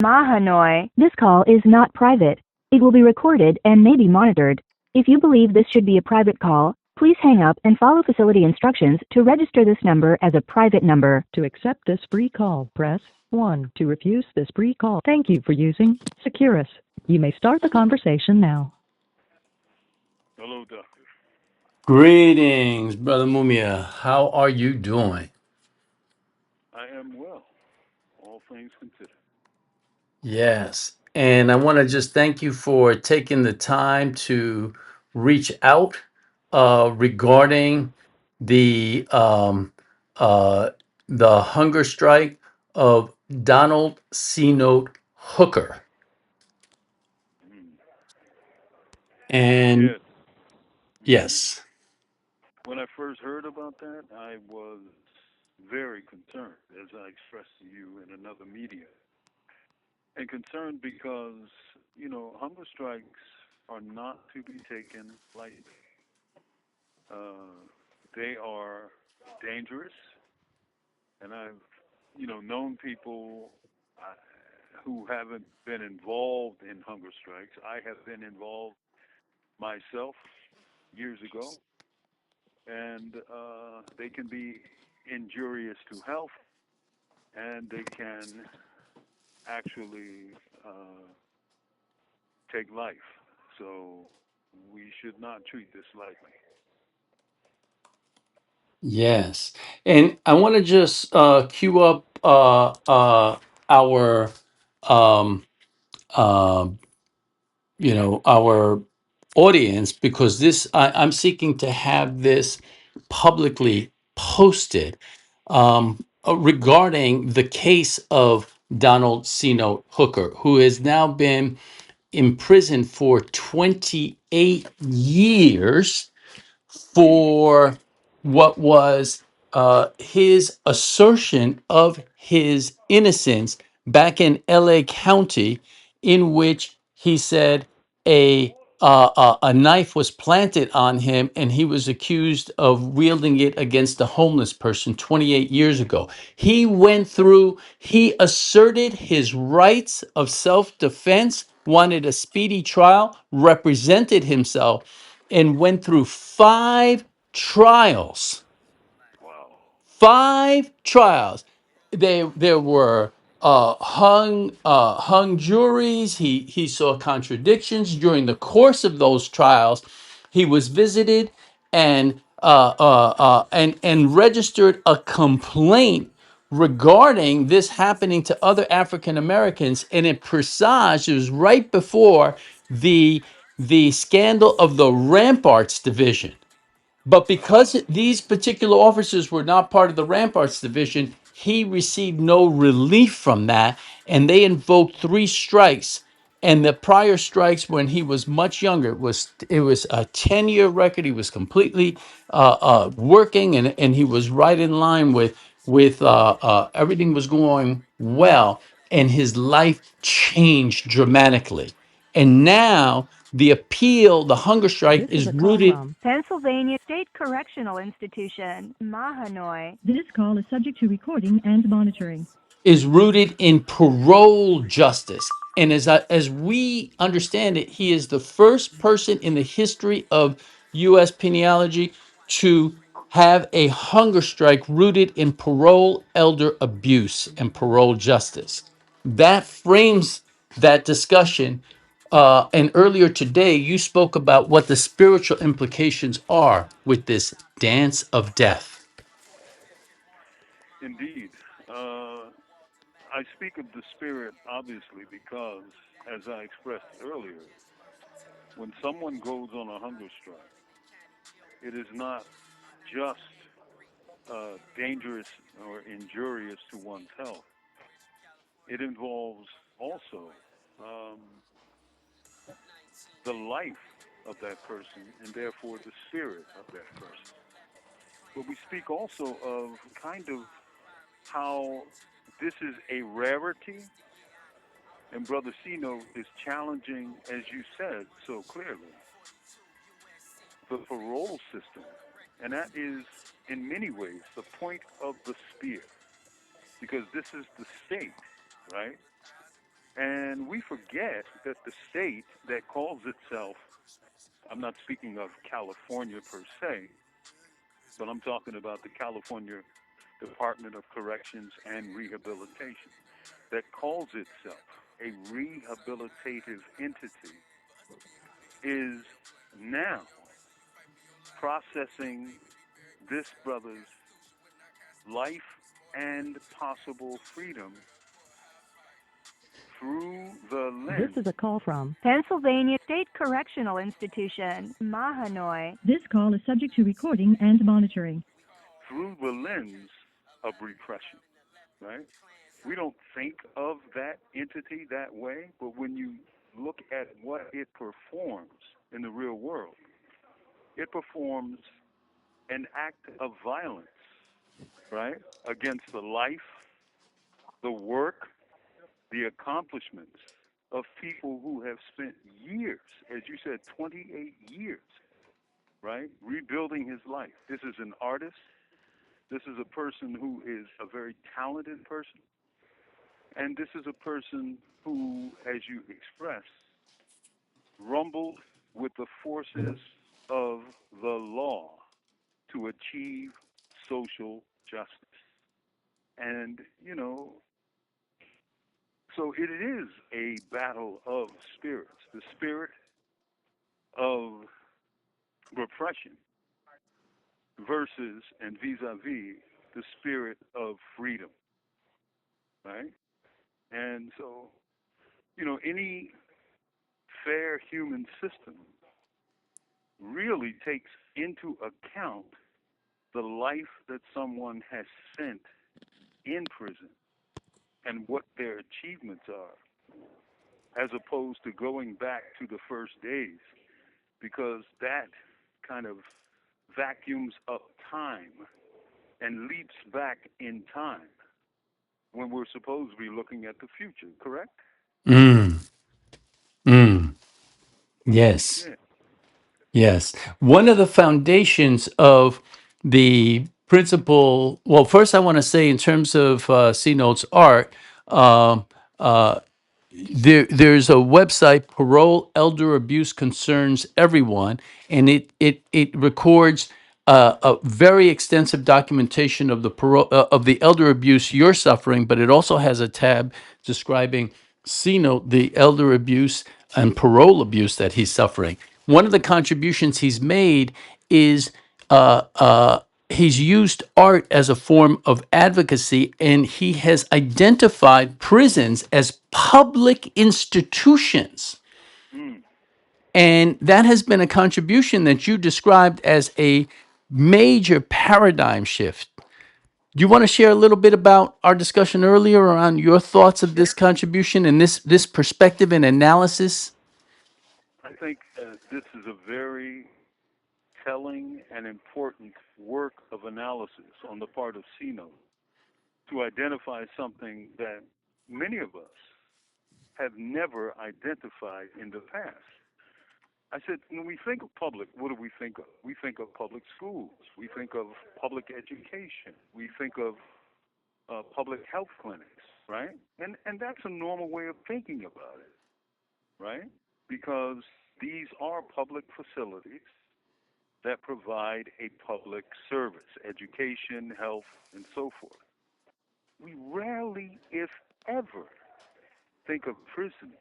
Mahanoy. This call is not private. It will be recorded and may be monitored. If you believe this should be a private call, please hang up and follow facility instructions to register this number as a private number. To accept this free call, press 1. To refuse this free call, thank you for using Securus. You may start the conversation now. Hello, doctor. Greetings, Brother Mumia. How are you doing? I am well, all things considered. Yes. And I want to just thank you for taking the time to reach out regarding the uh, the hunger strike of Donald C. Note Hooker. Mm. And Yes. hmm yes, When I first heard about that, I was very concerned, as I expressed to you in another media. And concerned because, hunger strikes are not to be taken lightly. They are dangerous, and I've, known people uh, who haven't been involved in hunger strikes. I have been involved myself years ago, and they can be injurious to health, and they can actually take life. So we should not treat this lightly. yes. And I want to just cue up our um, uh, our audience, because I'm seeking to have this publicly posted regarding the case of Donald Sino Hooker, who has now been imprisoned for 28 years Mm. for what was his assertion of his innocence back in LA County, in which he said a knife was planted on him and he was accused of wielding it against a homeless person 28 years ago. He asserted his rights of self defense, wanted a speedy trial, represented himself, and went through trials Wow. 5 trials. There were hung juries. He saw contradictions during the course of those trials. He was visited and registered a complaint regarding this happening to other African Americans. And it presaged, it was right before the scandal of the Ramparts division. But because these particular officers were not part of the Ramparts division, he received no relief from that. And they invoked 3 strikes. And the prior strikes, when he was much younger, it was a 10-year record. He was completely working, and he was right in line with everything was going well, and his life changed dramatically. And now the hunger strike This is is a call rooted. from Pennsylvania State Correctional Institution, Mahanoy. This call is subject to recording and monitoring. is rooted in parole justice. And as we understand it, he is the first person in the history of U.S. penology to have a hunger strike rooted in parole elder abuse and parole justice. That frames that discussion. And earlier today, you spoke about what the spiritual implications are with this dance of death. Indeed. I speak of the spirit, obviously, because, as I expressed earlier, when someone goes on a hunger strike, it is not just dangerous or injurious to one's health. It involves also um, the life of that person and therefore the spirit of that person. But we speak also of kind of how this is a rarity, and Brother Sino is challenging, as you said so clearly, the parole system. And that is, in many ways, the point of the spear, because this is the state, right? And we forget that the state that calls itself, I'm not speaking of California per se, but I'm talking about the California Department of Corrections and Rehabilitation, that calls itself a rehabilitative entity, is now processing this brother's life and possible freedom through the This is lens, a call from Pennsylvania State Correctional Institution, Mahanoy. This call is subject to recording and monitoring. through the lens of repression, right? We don't think of that entity that way, but when you look at what it performs in the real world, it performs an act of violence, right, against the life, the work, the accomplishments of people who have spent years, as you said, 28 years, right, rebuilding his life. This is an artist. This is a person who is a very talented person. And this is a person who, as you express, rumbled with the forces of the law to achieve social justice. And, so it is a battle of spirits, the spirit of repression versus and vis-a-vis the spirit of freedom, right? And so, any fair human system really takes into account the life that someone has spent in prison and what their achievements are, as opposed to going back to the first days, because that kind of vacuums up time and leaps back in time when we're supposed to be looking at the future, correct? Mm, mm. Yes. Yeah. Yes. One of the foundations of the principle, well, first I want to say in terms of C Note's art, um, uh, there's a website, Parole Elder Abuse Concerns Everyone, and it records a very extensive documentation of the of the elder abuse you're suffering, but it also has a tab describing C Note, the elder abuse and parole abuse that he's suffering. One of the contributions he's made is he's used art as a form of advocacy, and he has identified prisons as public institutions. Mm. And that has been a contribution that you described as a major paradigm shift. Do you want to share a little bit about our discussion earlier around your thoughts of this Sure. contribution and this perspective and analysis? I think this is a very telling and important work of analysis on the part of CNO to identify something that many of us have never identified in the past. I said, when we think of public, what do we think of? We think of public schools. We think of public education. We think of public health clinics, right? And that's a normal way of thinking about it, right? Because these are public facilities that provide a public service, education, health, and so forth. We rarely, if ever, think of prisons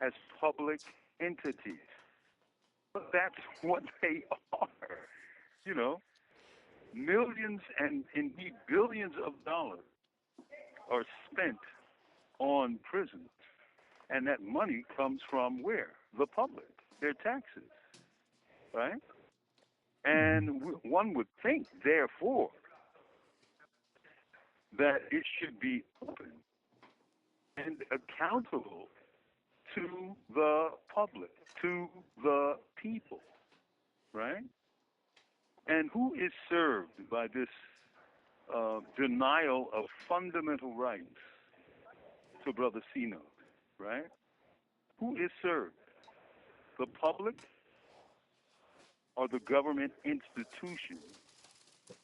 as public entities, but that's what they are. You know, millions and indeed billions of dollars are spent on prisons, and that money comes from where? The public, their taxes, right? And one would think, therefore, that it should be open and accountable to the public, to the people, right? And who is served by this denial of fundamental rights to Brother Sino, right? Who is served? The public or the government institution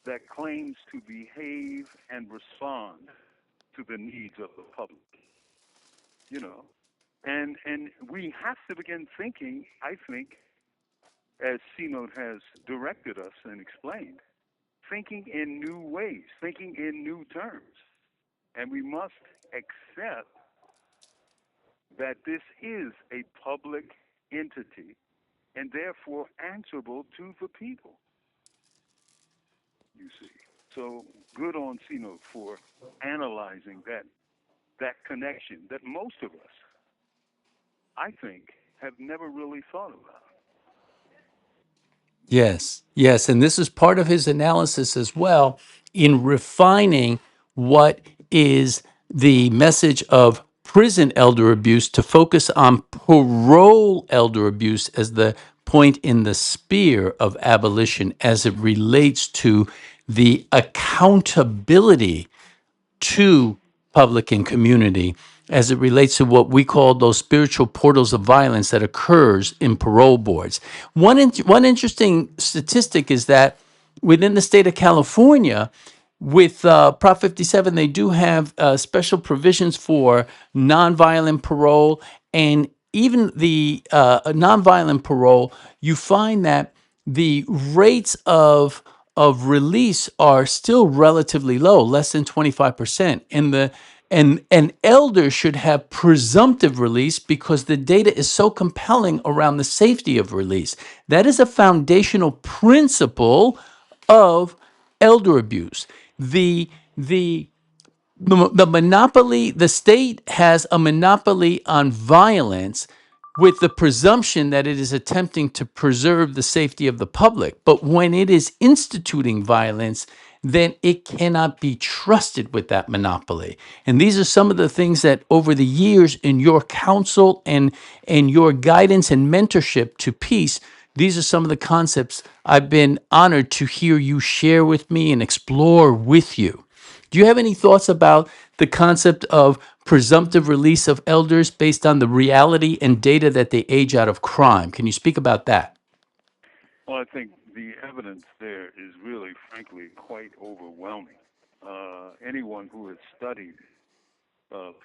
that claims to behave and respond to the needs of the public? you know. And we have to begin thinking, I think, as C-Note has directed us and explained, thinking in new ways, thinking in new terms. And we must accept that this is a public entity and therefore answerable to the people, you see. So good on C-Note for analyzing that connection that most of us, I think, have never really thought about. Yes, yes. And this is part of his analysis as well in refining what is the message of prison elder abuse to focus on parole elder abuse as the point in the spear of abolition as it relates to the accountability to public and community as it relates to what we call those spiritual portals of violence that occurs in parole boards. One interesting statistic is that within the state of California, with Prop 57, they do have special provisions for nonviolent parole, and even the nonviolent parole, you find that the rates of release are still relatively low, less than 25%. And elders should have presumptive release because the data is so compelling around the safety of release. That is a foundational principle of elder abuse. The monopoly, the state has a monopoly on violence with the presumption that it is attempting to preserve the safety of the public. But when it is instituting violence, then it cannot be trusted with that monopoly. And these are some of the things that over the years in your counsel and your guidance and mentorship to peace, these are some of the concepts I've been honored to hear you share with me and explore with you. Do you have any thoughts about the concept of presumptive release of elders based on the reality and data that they age out of crime? Can you speak about that? Well, I think the evidence there is really, frankly, quite overwhelming. Anyone who has studied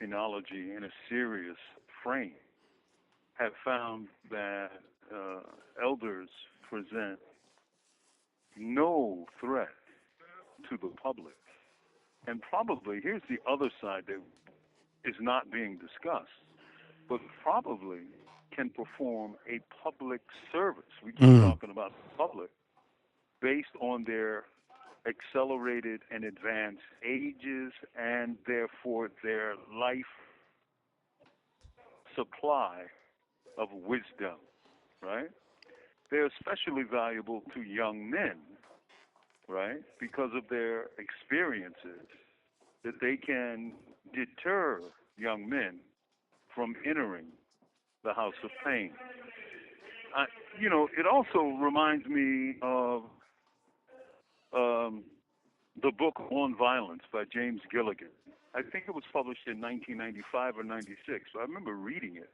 penology in a serious frame have found that elders present no threat to the public. And probably, here's the other side that is not being discussed, but probably can perform a public service. We keep Mm, talking about the public based on their accelerated and advanced ages and therefore their life supply of wisdom, right? They're especially valuable to young men, right? Because of their experiences that they can deter young men from entering the house of pain. I, it also reminds me of um, the book On Violence by James Gilligan. I think it was published in 1995 or 96. I remember reading it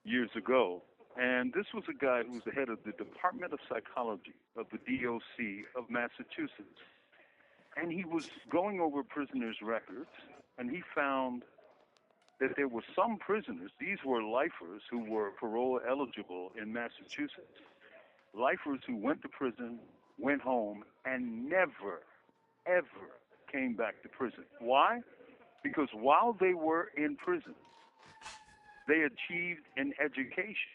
years ago. And this was a guy who was the head of the Department of Psychology of the DOC of Massachusetts. And he was going over prisoners' records, and he found that there were some prisoners, these were lifers who were parole eligible in Massachusetts, lifers who went to prison, went home, and never, ever came back to prison. Why? Because while they were in prison, they achieved an education,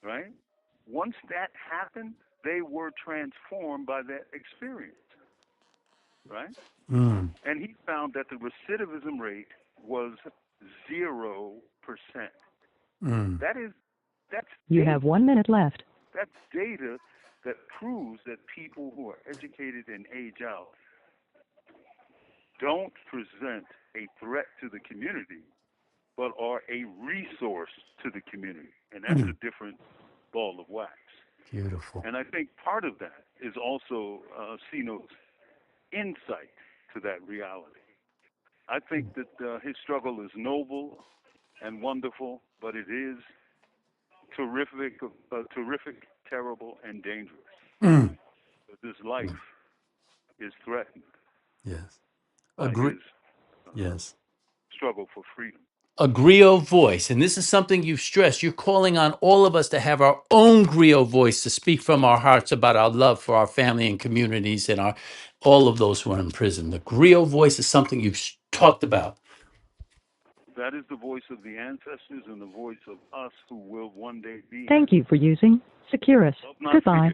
right? Once that happened, they were transformed by that experience, right? mm, And he found that the recidivism rate was 0%. mm. That is, that's You have data. 1 minute left. That's data that proves that people who are educated and age out don't present a threat to the community, but are a resource to the community. And that's a different ball of wax. Beautiful. And I think part of that is also Sino's insight to that reality. I think that his struggle is noble and wonderful, but it is terrific, terrible, and dangerous. Mm. That this life is threatened Yes. by Agree. his uh, Yes. struggle for freedom. A griot voice. And this is something you've stressed. You're calling on all of us to have our own griot voice to speak from our hearts about our love for our family and communities and all of those who are in prison. The griot voice is something you've talked about. That is the voice of the ancestors and the voice of us who will one day be. Thank you for using Securus. Goodbye.